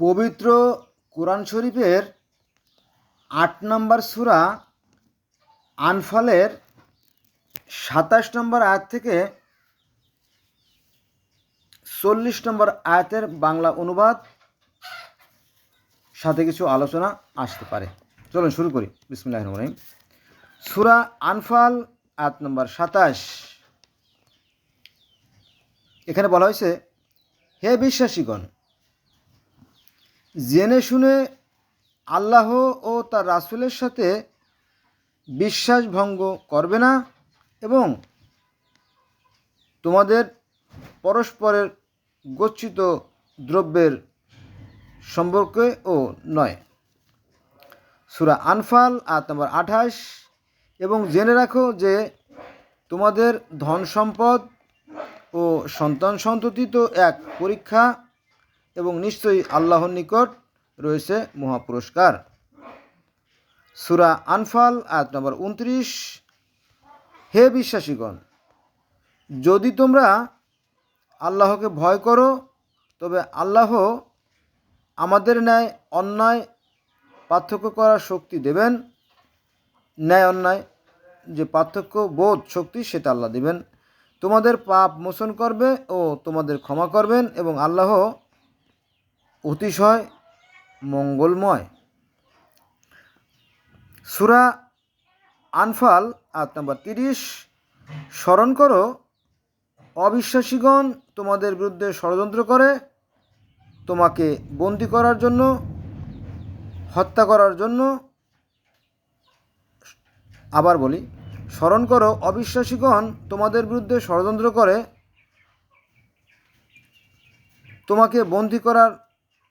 পবিত্র কোরআন শরীফের ৮ নম্বর সূরা আনফালের ২৭ নম্বর আয়াত থেকে ৪০ নম্বর আয়াতের বাংলা অনুবাদ সাথে কিছু আলোচনা আসতে পারে। চলুন শুরু করি। বিসমিল্লাহির রহমানির রহিম। সূরা আনফাল আয়াত নম্বর ২৭। এখানে বলা হয়েছে, হে বিশ্বাসীগণ, জেনে শুনে আল্লাহ ও তার রাসূলের সাথে বিশ্বাস ভঙ্গ করবে না এবং তোমাদের পরস্পরের গচ্ছিত দ্রব্যের সম্পর্কেও নয়। সূরা আনফাল আয়াত নম্বর ২৮। এবং জেনে রাখো যে তোমাদের ধন সম্পদ ও সন্তান সন্ততি তো এক পরীক্ষা এবং নিশ্চয়ই আল্লাহর নিকট রয়েছে মহাপুরস্কার। সূরা আনফাল আয়াত নম্বর ২৯। হে বিশ্বাসীগণ, যদি তোমরা আল্লাহকে ভয় করো তবে আল্লাহ আমাদের ন্যায় অন্যায় পার্থক্য করার শক্তি দেবেন। ন্যায় অন্যায় যে পার্থক্য বোধ শক্তি সেটা আল্লাহ দেবেন। তোমাদের পাপ মোচন করবে ও তোমাদের ক্ষমা করবেন এবং আল্লাহ অতিশয় মঙ্গলময়। সূরা আনফাল আয়াত নম্বর ৩০। স্মরণ করো, অবিশ্বাসীগণ তোমাদের বিরুদ্ধে ষড়যন্ত্র করে তোমাকে বন্দী করার জন্য, হত্যা করার জন্য। আবার বলি, স্মরণ করো, অবিশ্বাসীগণ তোমাদের বিরুদ্ধে ষড়যন্ত্র করে তোমাকে বন্দী করার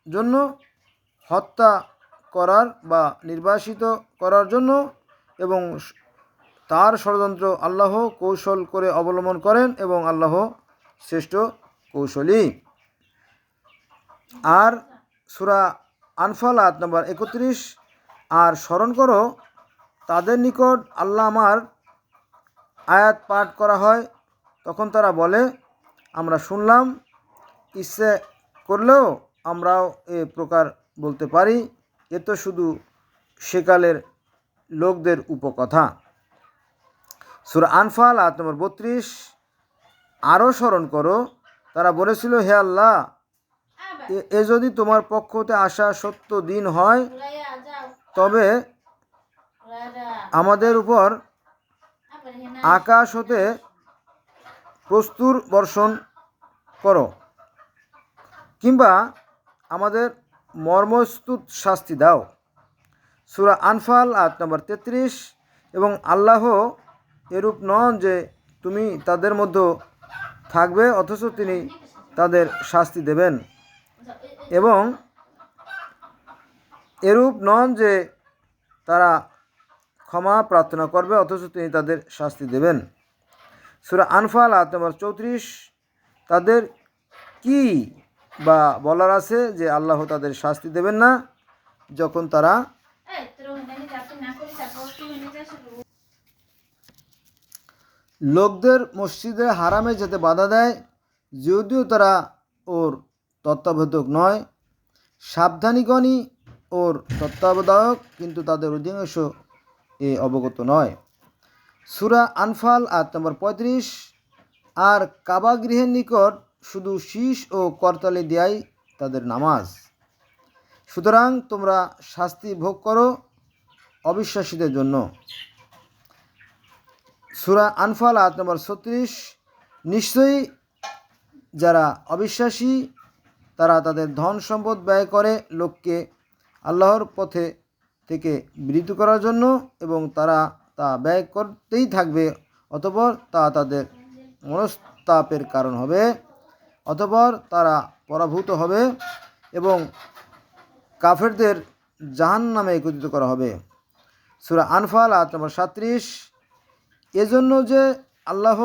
জন্য, হত্যা করার বা নির্বাসিত করার জন্য, এবং তার ষড়যন্ত্র আল্লাহ কৌশল করে অবলম্বন করেন এবং আল্লাহ শ্রেষ্ঠ কৌশলী। আর সূরা আনফাল আয়াত নম্বর ৩১। আর স্মরণ করো, তাদের নিকট আল্লাহ আমার আয়াত পাঠ করা হয় তখন তারা বলে, আমরা শুনলাম, ইচ্ছে করলেও আমরাও এ প্রকার বলতে পারি, এ তো শুধু সেকালের লোকদের উপকথা। সূরা আনফাল আয়াত নম্বর ৩২। আরও স্মরণ করো, তারা বলেছিল, হে আল্লাহ, এ যদি তোমার পক্ষ হতে আসা সত্য দিন হয় তবে আমাদের উপর আকাশ হতে প্রস্তুর বর্ষণ করো কিংবা আমাদের মর্মস্তুত শাস্তি দাও। সূরা আনফাল আয়াত নম্বর ৩৩। এবং আল্লাহ এরূপ নন যে তুমি তাদের মধ্যে থাকবে অথচ তিনি তাদের শাস্তি দেবেন, এবং এরূপ নন যে তারা ক্ষমা প্রার্থনা করবে অথচ তিনি তাদের শাস্তি দেবেন। সূরা আনফাল আয়াত নম্বর ৩৪। তাদের কি বা বলার আছে যে আল্লাহ তাদের শাস্তি দেবেন না যখন তারা লোকদের মসজিদে হারামে যেতে বাধা দেয়, যদিও তারা ওর তত্ত্বাবধায়ক নয়। সাবধানীগণই ওর তত্ত্বাবধায়ক, কিন্তু তাদের অধিকাংশ এ অবগত নয়। সূরা আনফাল আয়াত নম্বর ৩৫। আর কাবা গৃহের নিকট শুধু শীষ ও করতালি দেয়াই তাদের নামাজ। সুতরাং তোমরা শাস্তি ভোগ করো অবিশ্বাসীদের জন্য। সূরা আনফাল আয়াত নম্বর ৩৬। নিশ্চয়ই যারা অবিশ্বাসী তারা তাদের ধন সম্পদ ব্যয় করে লোককে আল্লাহর পথে থেকে বিরত করার জন্য, এবং তারা তা ব্যয় করতেই থাকবে, অতঃপর তা তাদের মনস্তাপের কারণ হবে, অতঃপর তারা পরাভূত হবে এবং কাফেরদের জাহান্নামে একত্রিত করা হবে। সূরা আনফাল আয়াত নম্বর ৩৭। এজন্য যে আল্লাহ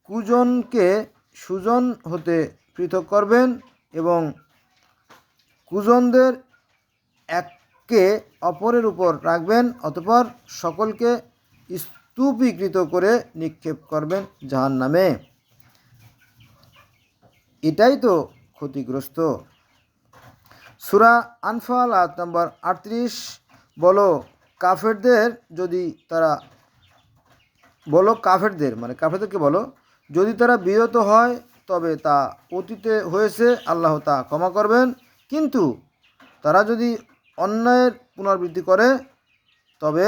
কুজনকে সুজন হতে পৃথক করবেন এবং কুজনদের একে অপরের উপর রাখবেন, অতঃপর সকলকে স্তূপীকৃত করে নিক্ষেপ করবেন জাহান্নামে। এটাই তো ক্ষতিগ্রস্ত। সূরা আনফাল আয়াত নম্বর 38, বলো কাফেরদের যদি তারা বলো কাফেরদের মানে কাফেরদেরকে বলো যদি তারা বিরত হয় তবে তা অতীতে হয়েছে, আল্লাহ তা ক্ষমা করবেন। কিন্তু তারা যদি অন্যায়ের পুনরাবৃত্তি করে তবে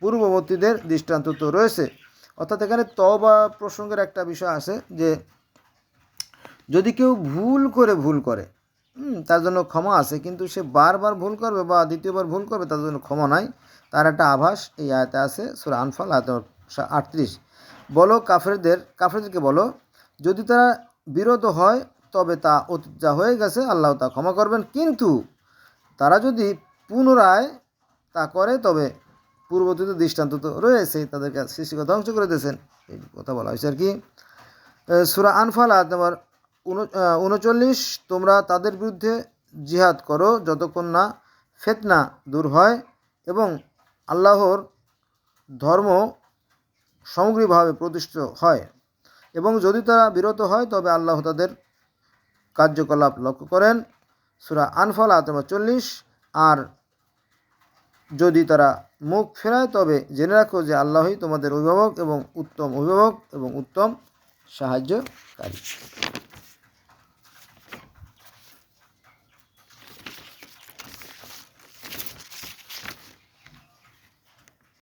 পূর্ববর্তীদের দৃষ্টান্ত তো রয়েছে। অর্থাৎ এখানে তওবা প্রসঙ্গের একটা বিষয় আছে যে যদি কেউ ভুল করে তার জন্য ক্ষমা আছে, কিন্তু সে বারবার ভুল করবে বা দ্বিতীয়বার ভুল করবে তার জন্য ক্ষমা নাই, তার একটা আভাস এই আয়াতে আছে। সূরা আনফাল আয়াত 38। বলো কাফেরদেরকে বলো যদি তারা বিরত হয় তবে তা অতীত যা হয়ে গেছে আল্লাহ তা ক্ষমা করবেন, কিন্তু তারা যদি পুনরায় তা করে তবে পূর্ববর্তীত দৃষ্টান্ত তো রয়েছে, তাদেরকে সৃষ্টিকে ধ্বংস করে দিয়েছেন, এই কথা বলা হয়েছে আর কি। সূরা আনফাল আয়াত নম্বর 39, তোমরা তাদের বিরুদ্ধে জিহাদ করো যতক্ষণ না ফিতনা দূর হয় এবং আল্লাহর ধর্ম সামগ্রিকভাবে প্রতিষ্ঠিত হয়, এবং যদি তারা বিরত হয় তবে আল্লাহ তাদের কার্যকলাপ লক্ষ্য করেন। সূরা আনফাল আয়াত নম্বর 40। আর যদি তারা মুখ ফেরায় তবে জেনে রাখো যে আল্লাহই তোমাদের অভিভাবক এবং উত্তম সাহায্যকারী।